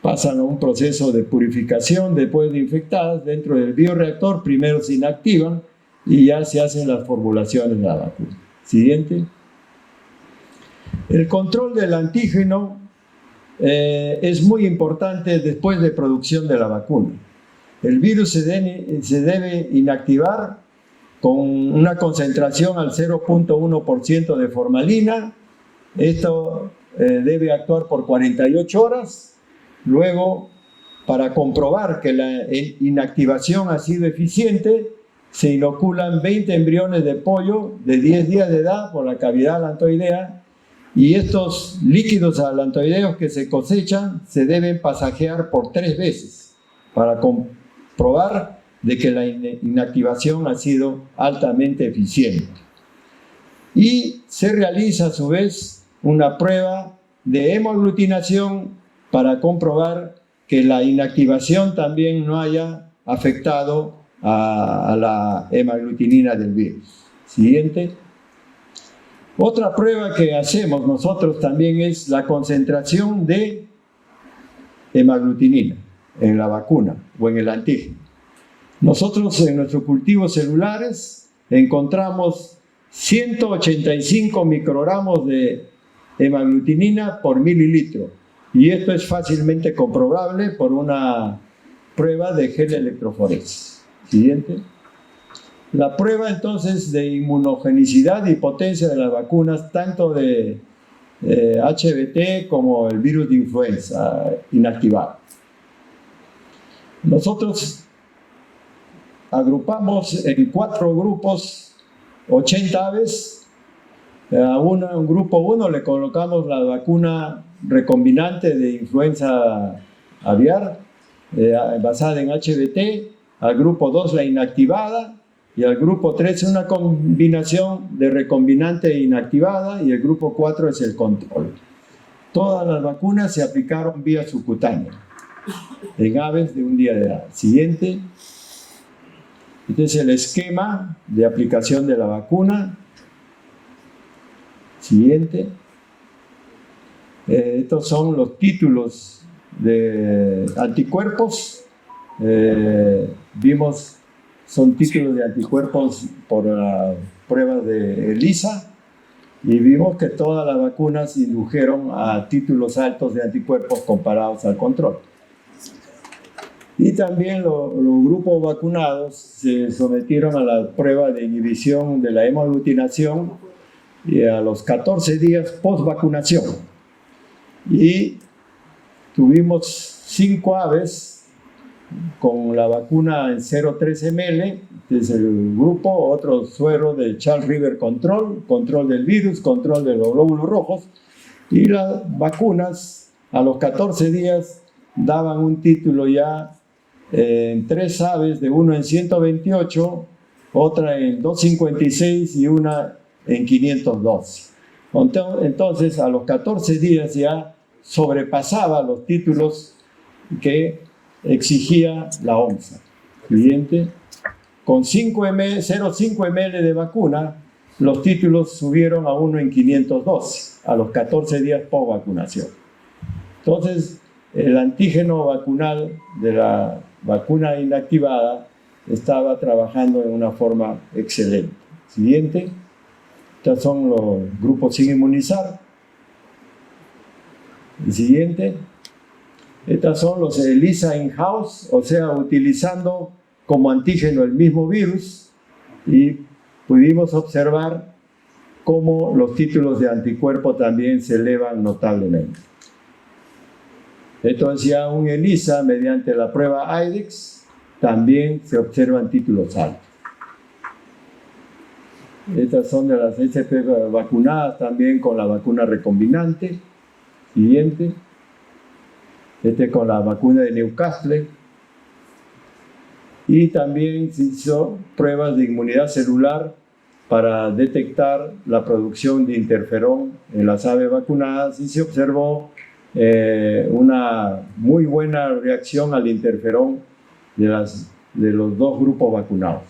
S2: pasan a un proceso de purificación después de infectadas dentro del bioreactor, primero se inactivan y ya se hacen las formulaciones de la vacuna. Siguiente. El control del antígeno es muy importante después de producción de la vacuna. El virus se debe inactivar con una concentración al 0.1% de formalina. Esto debe actuar por 48 horas. Luego, para comprobar que la inactivación ha sido eficiente, se inoculan 20 embriones de pollo de 10 días de edad por la cavidad alantoidea, y estos líquidos alantoideos que se cosechan se deben pasajear por 3 veces para comprobar de que la inactivación ha sido altamente eficiente. Y se realiza a su vez una prueba de hemaglutinación para comprobar que la inactivación también no haya afectado a la hemaglutinina del virus. Siguiente. Otra prueba que hacemos nosotros también es la concentración de hemaglutinina en la vacuna o en el antígeno. Nosotros en nuestros cultivos celulares encontramos 185 microgramos de hemaglutinina por mililitro, y esto es fácilmente comprobable por una prueba de gel electroforesis. Siguiente. La prueba entonces de inmunogenicidad y potencia de las vacunas, tanto de HBT como el virus de influenza inactivado. Nosotros agrupamos en 4 grupos 80 aves A un grupo 1 le colocamos la vacuna recombinante de influenza aviar basada en HBT, al grupo 2 la inactivada y al grupo 3 una combinación de recombinante e inactivada y el grupo 4 es el control. Todas las vacunas se aplicaron vía subcutánea en aves de un día de edad. Siguiente. Este es el esquema de aplicación de la vacuna. Siguiente. Estos son los títulos de anticuerpos. Vimos, son títulos de anticuerpos por pruebas de ELISA. Y vimos que todas las vacunas indujeron a títulos altos de anticuerpos comparados al control. Y también los grupos vacunados se sometieron a la prueba de inhibición de la hemoaglutinación y a los 14 días post-vacunación. Y tuvimos 5 aves con la vacuna en 0,3 ml, desde el grupo, otro suero de Charles River Control, control del virus, control de los glóbulos rojos, y las vacunas a los 14 días daban un título ya en 3 aves, de uno en 128, otra en 256 y una en 512. Entonces, a los 14 días ya sobrepasaba los títulos que exigía la OMSA. Siguiente. Con 0,5 ml de vacuna, los títulos subieron a 1 en 512, a los 14 días post vacunación. Entonces, el antígeno vacunal de la vacuna inactivada estaba trabajando en una forma excelente. Siguiente. Estos son los grupos sin inmunizar. El siguiente. Estas son los ELISA in-house, o sea, utilizando como antígeno el mismo virus, y pudimos observar cómo los títulos de anticuerpo también se elevan notablemente. Entonces ya un ELISA, mediante la prueba IDEX, también se observan títulos altos. Estas son de las SP vacunadas también con la vacuna recombinante. Siguiente. Este con la vacuna de Newcastle. Y también se hizo pruebas de inmunidad celular para detectar la producción de interferón en las aves vacunadas y se observó una muy buena reacción al interferón de los dos grupos vacunados.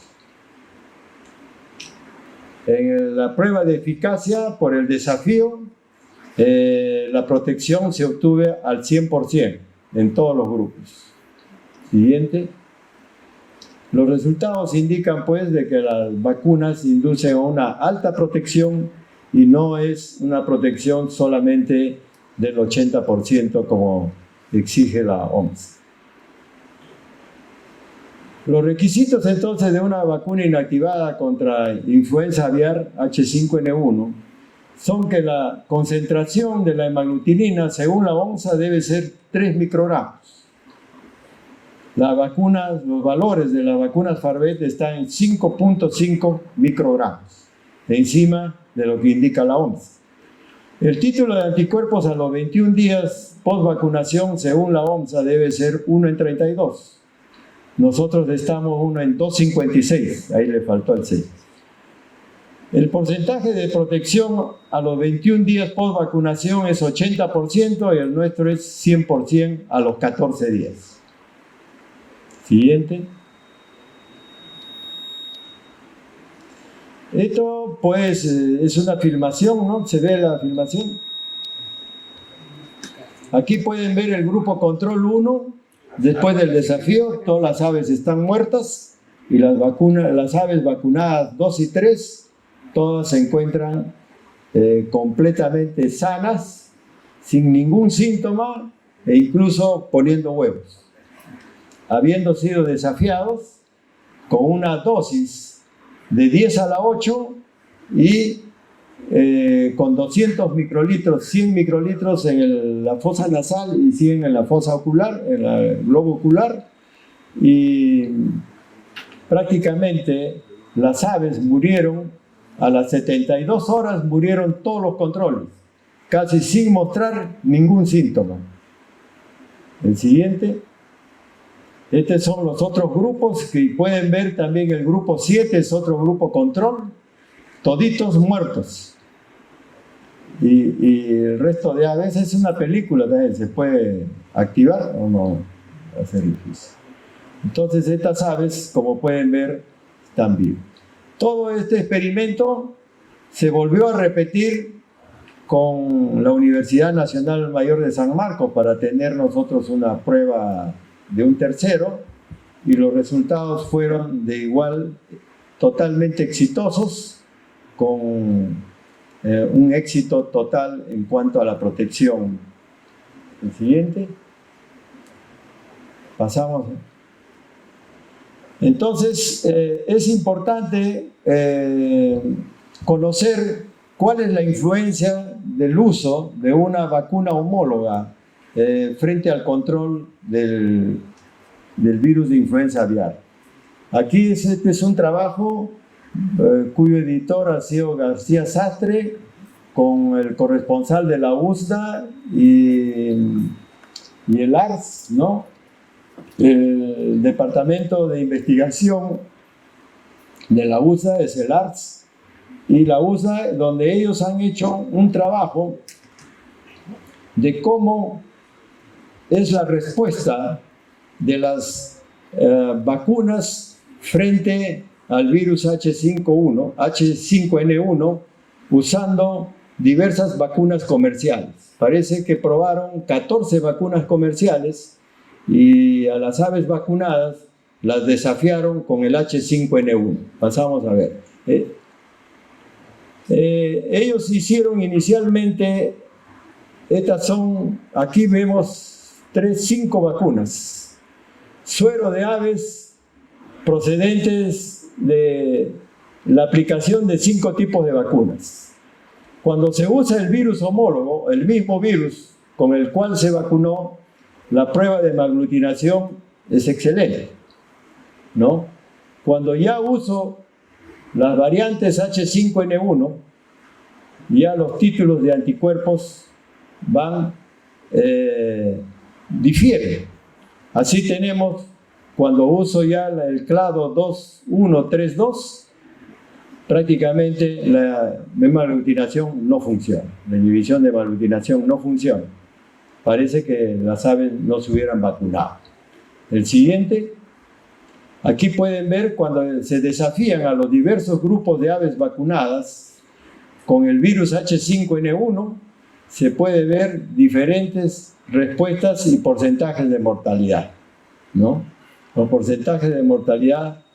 S2: En la prueba de eficacia por el desafío, la protección se obtuvo al 100% en todos los grupos. Siguiente. Los resultados indican pues de que las vacunas inducen a una alta protección y no es una protección solamente del 80% como exige la OMS. Los requisitos entonces de una vacuna inactivada contra influenza aviar H5N1 son que la concentración de la hemaglutinina según la OMSA debe ser 3 microgramos. La vacuna, los valores de las vacunas Farvet están en 5.5 microgramos, encima de lo que indica la OMS. El título de anticuerpos a los 21 días post-vacunación, según la OMSA, debe ser 1 en 32. Nosotros estamos 1 en 256, ahí le faltó el 6. El porcentaje de protección a los 21 días post-vacunación es 80% y el nuestro es 100% a los 14 días. Siguiente. Esto pues es una filmación, ¿no? Se ve la filmación. Aquí pueden ver el grupo control 1, después del desafío, todas las aves están muertas y las aves vacunadas 2 y 3, todas se encuentran completamente sanas, sin ningún síntoma e incluso poniendo huevos, habiendo sido desafiados con una dosis de 10 a la 8 y con 200 microlitros, 100 microlitros en la fosa nasal y 100 en la fosa ocular, en el globo ocular, y prácticamente las aves murieron a las 72 horas murieron todos los controles, casi sin mostrar ningún síntoma. El siguiente. Estos son los otros grupos que pueden ver también. El grupo 7 es otro grupo control, toditos muertos. Y el resto de aves es una película también, se puede activar o no, va a ser difícil. Entonces estas aves, como pueden ver, están vivas. Todo este experimento se volvió a repetir con la Universidad Nacional Mayor de San Marcos para tener nosotros una prueba de un tercero, y los resultados fueron de igual, totalmente exitosos, con un éxito total en cuanto a la protección. El siguiente. Pasamos. Entonces, es importante conocer cuál es la influencia del uso de una vacuna homóloga frente al control del virus de influenza aviar. Aquí este es un trabajo cuyo editor ha sido García Sastre, con el corresponsal de la USDA y el ARS, ¿no? El Departamento de Investigación de la USDA es el ARS, y la USDA, donde ellos han hecho un trabajo de cómo es la respuesta de las vacunas frente al virus H5N1 usando diversas vacunas comerciales. Parece que probaron 14 vacunas comerciales y a las aves vacunadas las desafiaron con el H5N1. Pasamos a ver. Ellos hicieron inicialmente, aquí vemos 5 vacunas, suero de aves procedentes de la aplicación de 5 tipos de vacunas. Cuando se usa el virus homólogo, el mismo virus con el cual se vacunó, la prueba de maglutinación es excelente, ¿no? Cuando ya uso las variantes H5N1, ya los títulos de anticuerpos difieren. Así tenemos, cuando uso ya el clado 2132, prácticamente la maglutinación no funciona, la inhibición de maglutinación no funciona. Parece que las aves no se hubieran vacunado. El siguiente. Aquí pueden ver cuando se desafían a los diversos grupos de aves vacunadas con el virus H5N1, se puede ver diferentes respuestas y porcentajes de mortalidad, ¿no? Los porcentajes de mortalidad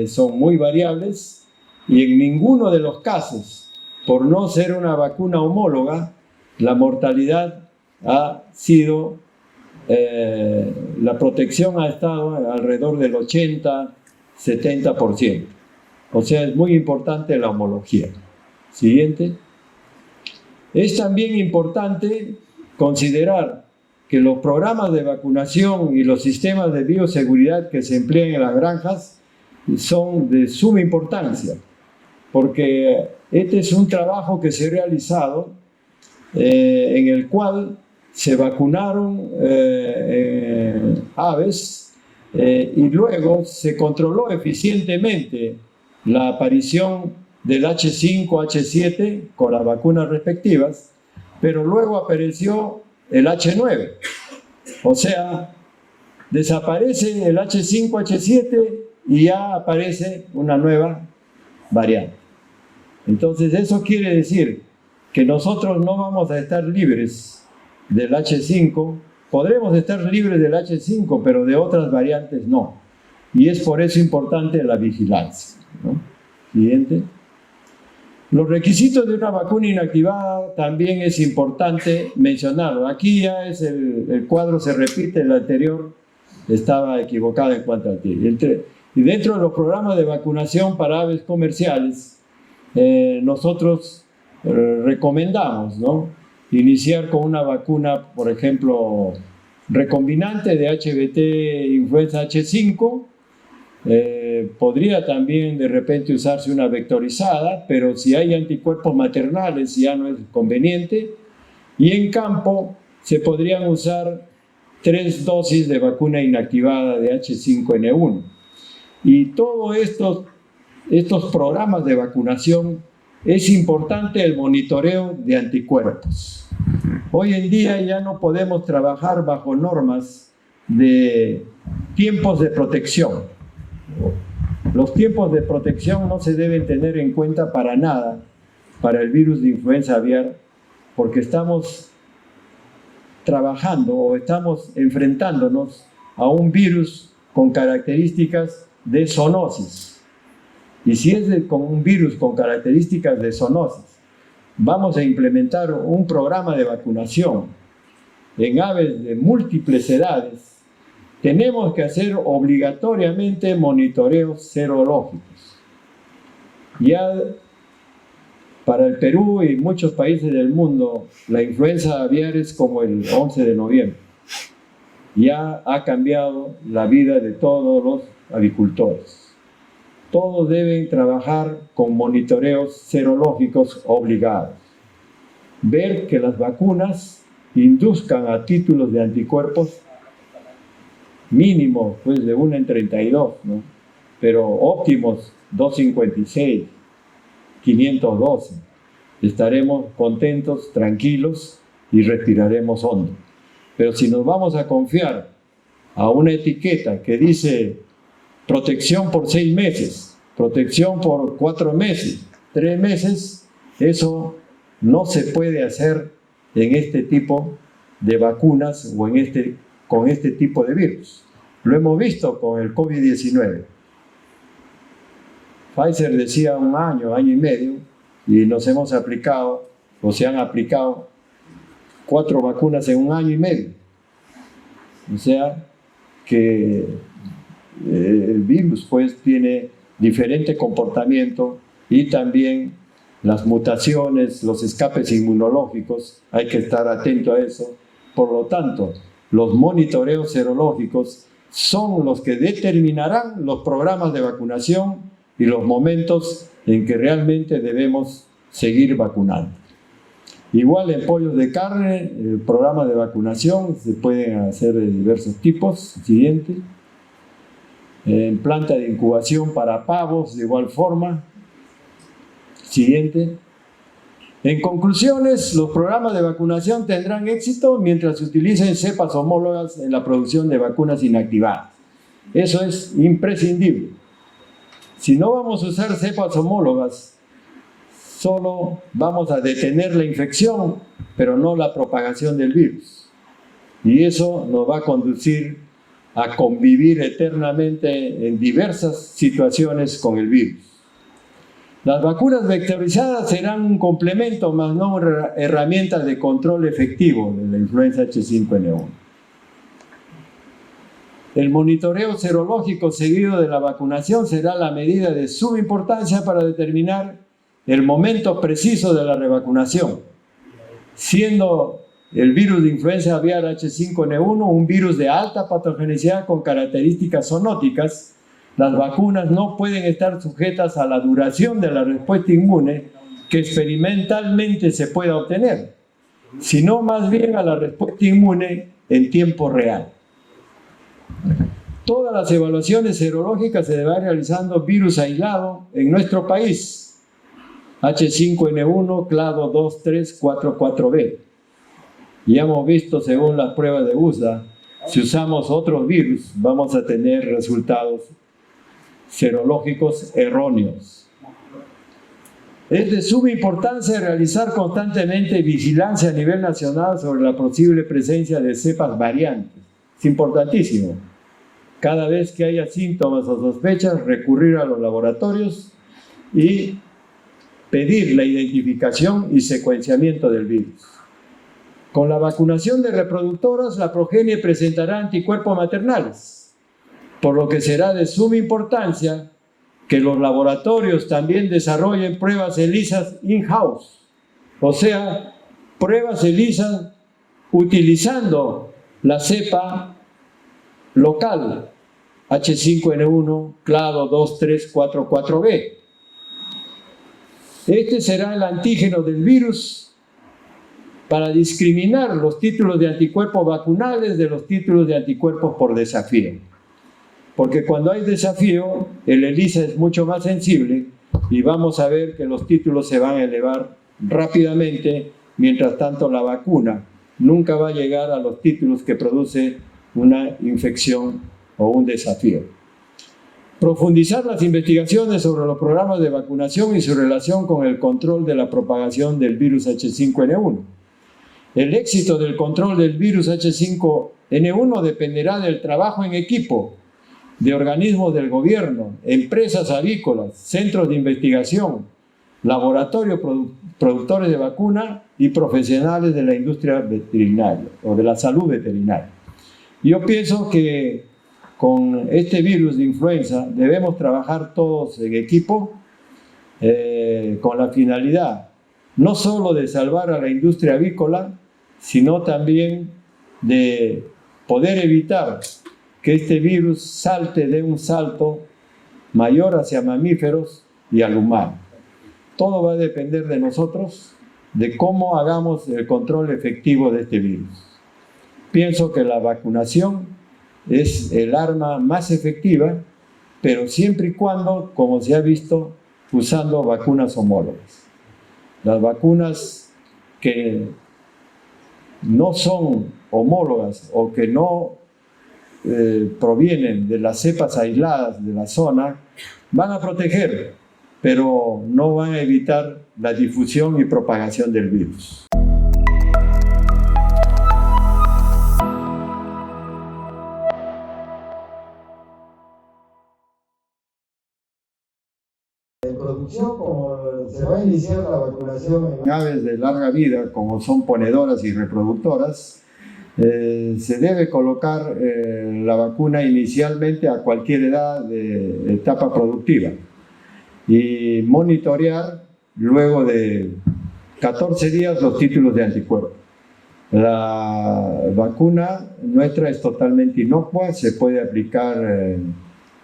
S2: son muy variables, y en ninguno de los casos, por no ser una vacuna homóloga, la mortalidad ha sido, la protección ha estado alrededor del 80-70%. O sea, es muy importante la homología. Siguiente. Es también importante considerar que los programas de vacunación y los sistemas de bioseguridad que se emplean en las granjas son de suma importancia, porque este es un trabajo que se ha realizado en el cual se vacunaron aves y luego se controló eficientemente la aparición del H5, H7 con las vacunas respectivas, pero luego apareció el H9. O sea, desaparece el H5, H7 y ya aparece una nueva variante. Entonces eso quiere decir que nosotros no vamos a estar libres del H5, podremos estar libres del H5, pero de otras variantes no. Y es por eso importante la vigilancia, ¿no? Siguiente. Los requisitos de una vacuna inactivada también es importante mencionarlo. Aquí ya es el cuadro se repite, el anterior estaba equivocado en cuanto al tiempo. Y dentro de los programas de vacunación para aves comerciales, nosotros recomendamos, ¿no?, iniciar con una vacuna, por ejemplo, recombinante de HBT influenza H5, Podría también de repente usarse una vectorizada, pero si hay anticuerpos maternales ya no es conveniente. Y en campo se podrían usar 3 dosis de vacuna inactivada de H5N1. Y todos estos programas de vacunación es importante el monitoreo de anticuerpos. Hoy en día ya no podemos trabajar bajo normas de tiempos de protección. Los tiempos de protección no se deben tener en cuenta para nada para el virus de influenza aviar, porque estamos trabajando o estamos enfrentándonos a un virus con características de zoonosis. Y si es con un virus con características de zoonosis, vamos a implementar un programa de vacunación en aves de múltiples edades, tenemos que hacer obligatoriamente monitoreos serológicos. Ya para el Perú y muchos países del mundo, la influenza aviar es como el 11 de noviembre. Ya ha cambiado la vida de todos los avicultores. Todos deben trabajar con monitoreos serológicos obligados. Ver que las vacunas induzcan a títulos de anticuerpos mínimo, pues de 1 en 32, ¿no? Pero óptimos 256, 512. Estaremos contentos, tranquilos y respiraremos hondo. Pero si nos vamos a confiar a una etiqueta que dice protección por 6 meses, protección por 4 meses, 3 meses, eso no se puede hacer en este tipo de vacunas o con este tipo de virus. Lo hemos visto con el COVID-19. Pfizer decía 1 año, año y medio, y nos hemos aplicado, o se han aplicado 4 vacunas en 1 año y medio. O sea que el virus pues tiene diferente comportamiento y también las mutaciones, los escapes inmunológicos, hay que estar atento a eso. Por lo tanto, los monitoreos serológicos son los que determinarán los programas de vacunación y los momentos en que realmente debemos seguir vacunando. Igual en pollos de carne, el programa de vacunación se pueden hacer de diversos tipos. Siguiente. En planta de incubación para pavos, de igual forma. Siguiente. En conclusiones, los programas de vacunación tendrán éxito mientras se utilicen cepas homólogas en la producción de vacunas inactivadas. Eso es imprescindible. Si no vamos a usar cepas homólogas, solo vamos a detener la infección, pero no la propagación del virus. Y eso nos va a conducir a convivir eternamente en diversas situaciones con el virus. Las vacunas vectorizadas serán un complemento, más no herramientas de control efectivo de la influenza H5N1. El monitoreo serológico seguido de la vacunación será la medida de suma importancia para determinar el momento preciso de la revacunación, siendo el virus de influenza aviar H5N1 un virus de alta patogenicidad con características zoonóticas. Las vacunas no pueden estar sujetas a la duración de la respuesta inmune que experimentalmente se pueda obtener, sino más bien a la respuesta inmune en tiempo real. Todas las evaluaciones serológicas se deberán realizando virus aislado en nuestro país, H5N1, clado 2344B. Ya hemos visto, según las pruebas de USA, si usamos otros virus, vamos a tener resultados serológicos erróneos. Es de suma importancia realizar constantemente vigilancia a nivel nacional sobre la posible presencia de cepas variantes. Es importantísimo. Cada vez que haya síntomas o sospechas, recurrir a los laboratorios y pedir la identificación y secuenciamiento del virus. Con la vacunación de reproductoras, la progenie presentará anticuerpos maternales, por lo que será de suma importancia que los laboratorios también desarrollen pruebas ELISA in-house, o sea, pruebas ELISA utilizando la cepa local H5N1, clado 2344B. Este será el antígeno del virus para discriminar los títulos de anticuerpos vacunales de los títulos de anticuerpos por desafío. Porque cuando hay desafío, el ELISA es mucho más sensible y vamos a ver que los títulos se van a elevar rápidamente, mientras tanto la vacuna nunca va a llegar a los títulos que produce una infección o un desafío. Profundizar las investigaciones sobre los programas de vacunación y su relación con el control de la propagación del virus H5N1. El éxito del control del virus H5N1 dependerá del trabajo en equipo de organismos del gobierno, empresas avícolas, centros de investigación, laboratorios productores de vacuna y profesionales de la industria veterinaria o de la salud veterinaria. Yo pienso que con este virus de influenza debemos trabajar todos en equipo con la finalidad no solo de salvar a la industria avícola, sino también de poder evitar que este virus dé un salto mayor hacia mamíferos y al humano. Todo va a depender de nosotros, de cómo hagamos el control efectivo de este virus. Pienso que la vacunación es el arma más efectiva, pero siempre y cuando, como se ha visto, usando vacunas homólogas. Las vacunas que no son homólogas o que no provienen de las cepas aisladas de la zona, van a proteger, pero no van a evitar la difusión y propagación del virus.
S1: En producción, como se va a iniciar la vacunación
S2: en aves de larga vida, como son ponedoras y reproductoras, se debe colocar la vacuna inicialmente a cualquier edad de etapa productiva y monitorear luego de 14 días los títulos de anticuerpos. La vacuna nuestra es totalmente inocua, se puede aplicar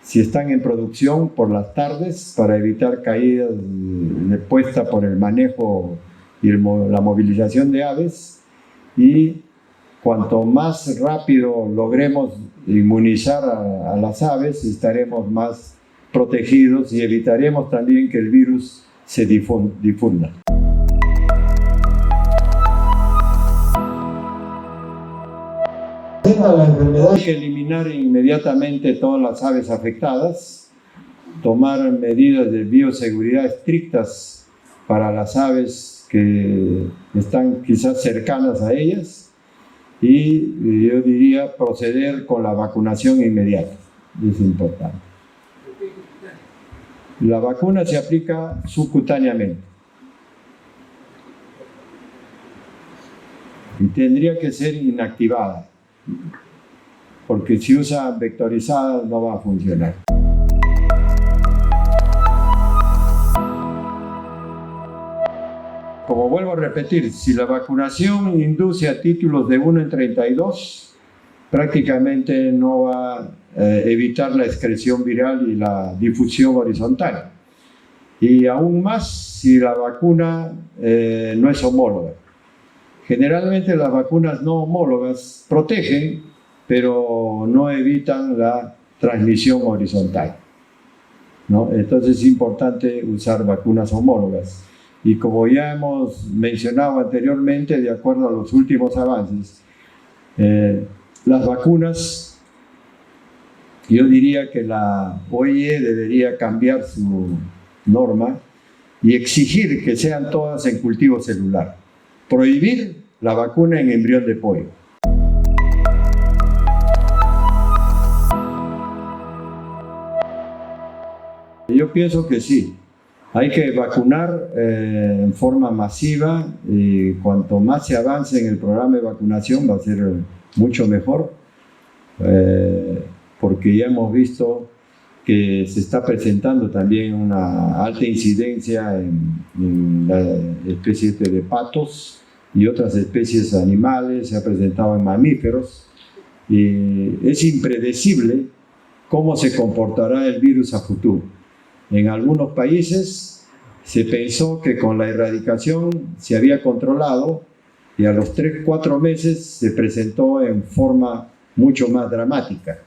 S2: si están en producción por las tardes para evitar caídas de puesta por el manejo y la movilización de aves, y cuanto más rápido logremos inmunizar a las aves, estaremos más protegidos y evitaremos también que el virus se difunda.
S1: La enfermedad.
S2: Hay que eliminar inmediatamente todas las aves afectadas, tomar medidas de bioseguridad estrictas para las aves que están quizás cercanas a ellas, y yo diría proceder con la vacunación inmediata. Es importante. La vacuna se aplica subcutáneamente y tendría que ser inactivada, porque si usa vectorizada no va a funcionar. Como vuelvo a repetir, si la vacunación induce a títulos de 1 en 32, prácticamente no va a evitar la excreción viral y la difusión horizontal. Y aún más si la vacuna no es homóloga. Generalmente las vacunas no homólogas protegen, pero no evitan la transmisión horizontal, ¿no? Entonces es importante usar vacunas homólogas. Y como ya hemos mencionado anteriormente, de acuerdo a los últimos avances, las vacunas, yo diría que la OIE debería cambiar su norma y exigir que sean todas en cultivo celular. Prohibir la vacuna en embrión de pollo. Yo pienso que sí. Hay que vacunar en forma masiva, y cuanto más se avance en el programa de vacunación va a ser mucho mejor, porque ya hemos visto que se está presentando también una alta incidencia en la especie de patos y otras especies animales, se ha presentado en mamíferos, y es impredecible cómo se comportará el virus a futuro. En algunos países se pensó que con la erradicación se había controlado y a los 3-4 meses se presentó en forma mucho más dramática.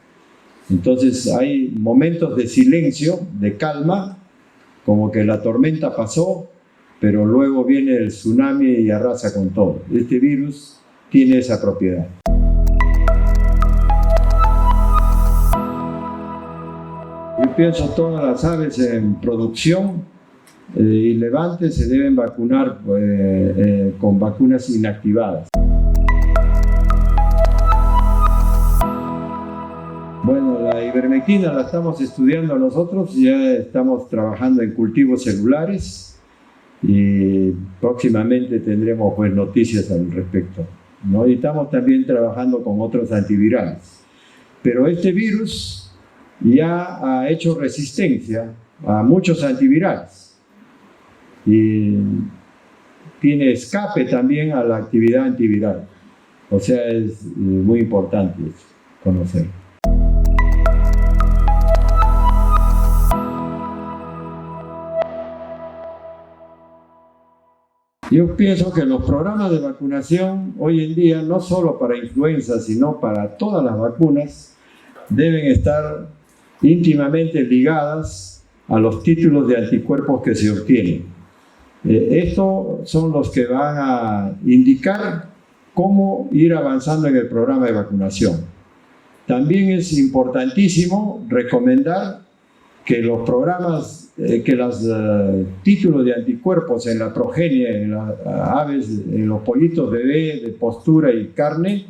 S2: Entonces hay momentos de silencio, de calma, como que la tormenta pasó, pero luego viene el tsunami y arrasa con todo. Este virus tiene esa propiedad. Yo pienso que todas las aves en producción y levantes se deben vacunar con vacunas inactivadas. Bueno, la ivermectina la estamos estudiando nosotros, ya estamos trabajando en cultivos celulares y próximamente tendremos pues noticias al respecto, ¿no? Y estamos también trabajando con otros antivirales. Pero este virus ya ha hecho resistencia a muchos antivirales y tiene escape también a la actividad antiviral. O sea, es muy importante conocer. Yo pienso que los programas de vacunación hoy en día, no solo para influenza, sino para todas las vacunas, deben estar íntimamente ligadas a los títulos de anticuerpos que se obtienen. Estos son los que van a indicar cómo ir avanzando en el programa de vacunación. También es importantísimo recomendar que los programas, que los títulos de anticuerpos en la progenie, en las aves, en los pollitos bebé de postura y carne,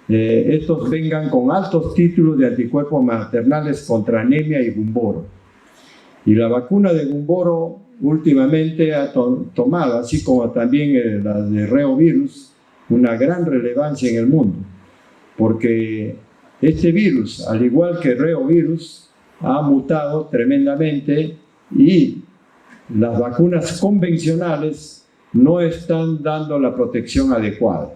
S2: estos vengan con altos títulos de anticuerpos maternales contra anemia y gumboro. Y la vacuna de gumboro últimamente ha tomado, así como también la de reovirus, una gran relevancia en el mundo, porque este virus, al igual que reovirus, ha mutado tremendamente y las vacunas convencionales no están dando la protección adecuada.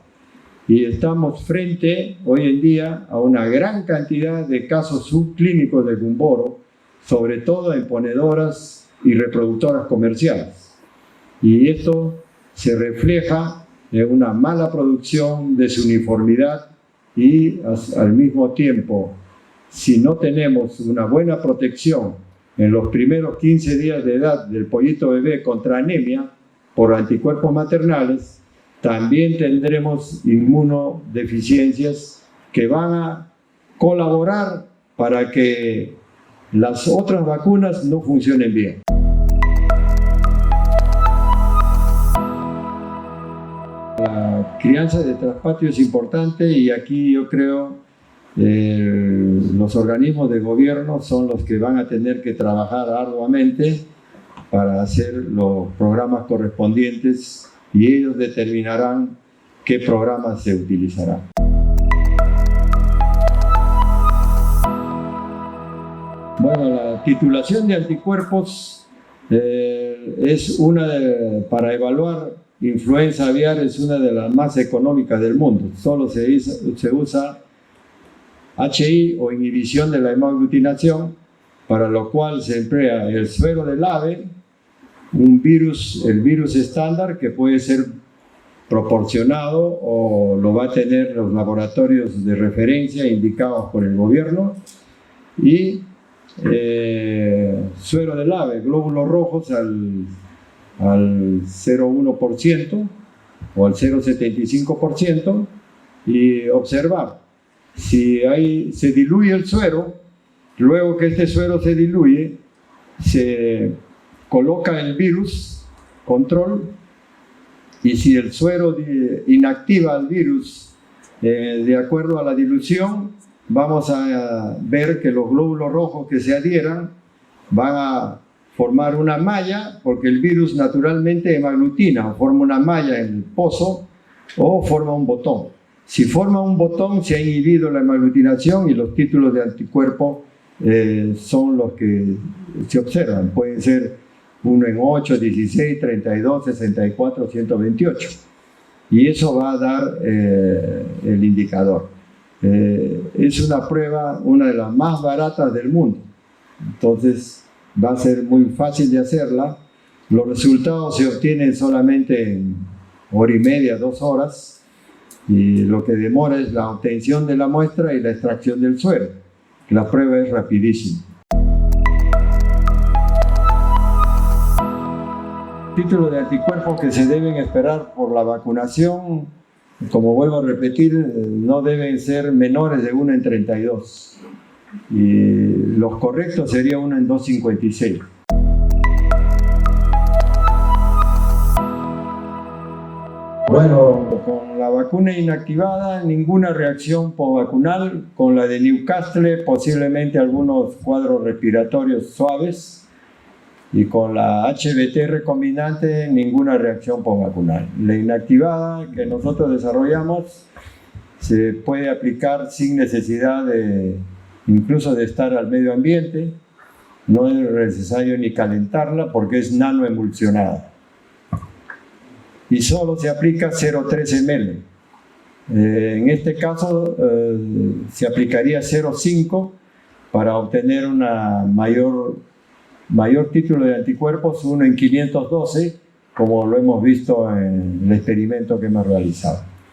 S2: Y estamos frente, hoy en día, a una gran cantidad de casos subclínicos de gumboro, sobre todo en ponedoras y reproductoras comerciales. Y esto se refleja en una mala producción, desuniformidad y al mismo tiempo, si no tenemos una buena protección en los primeros 15 días de edad del pollito bebé contra anemia por anticuerpos maternales, también tendremos inmunodeficiencias que van a colaborar para que las otras vacunas no funcionen bien. La crianza de traspatio es importante y aquí yo creo los organismos de gobierno son los que van a tener que trabajar arduamente para hacer los programas correspondientes y ellos determinarán qué programas se utilizarán. Bueno, la titulación de anticuerpos es para evaluar influenza aviar, es una de las más económicas del mundo. Solo se usa HI o inhibición de la hemaglutinación, para lo cual se emplea el suero del ave, el virus estándar que puede ser proporcionado o lo va a tener los laboratorios de referencia indicados por el gobierno, y suero del ave, glóbulos rojos al 0,1% o al 0,75% y observar. Si se diluye el suero, luego que este suero se diluye, se coloca el virus control, y si el suero inactiva al virus de acuerdo a la dilución, vamos a ver que los glóbulos rojos que se adhieran van a formar una malla, porque el virus naturalmente hemaglutina, o forma una malla en el pozo o forma un botón. Si forma un botón, se ha inhibido la hemaglutinación y los títulos de anticuerpo son los que se observan. Pueden ser 1 en 8, 16, 32, 64, 128. Y eso va a dar el indicador. Es una prueba, una de las más baratas del mundo. Entonces va a ser muy fácil de hacerla. Los resultados se obtienen solamente en hora y media, 2 horas, y lo que demora es la obtención de la muestra y la extracción del suero. La prueba es rapidísima. Títulos de anticuerpos que se deben esperar por la vacunación, como vuelvo a repetir, no deben ser menores de 1 en 32. Y los correctos sería 1 en 256. Bueno, con la vacuna inactivada, ninguna reacción postvacunal. Con la de Newcastle, posiblemente algunos cuadros respiratorios suaves. Y con la HBT recombinante, ninguna reacción postvacunal. La inactivada que nosotros desarrollamos se puede aplicar sin necesidad incluso de estar al medio ambiente. No es necesario ni calentarla porque es nanoemulsionada. Y solo se aplica 0,3 ml. En este caso se aplicaría 0,5 para obtener una mayor título de anticuerpos, 1 en 512, como lo hemos visto en el experimento que hemos realizado.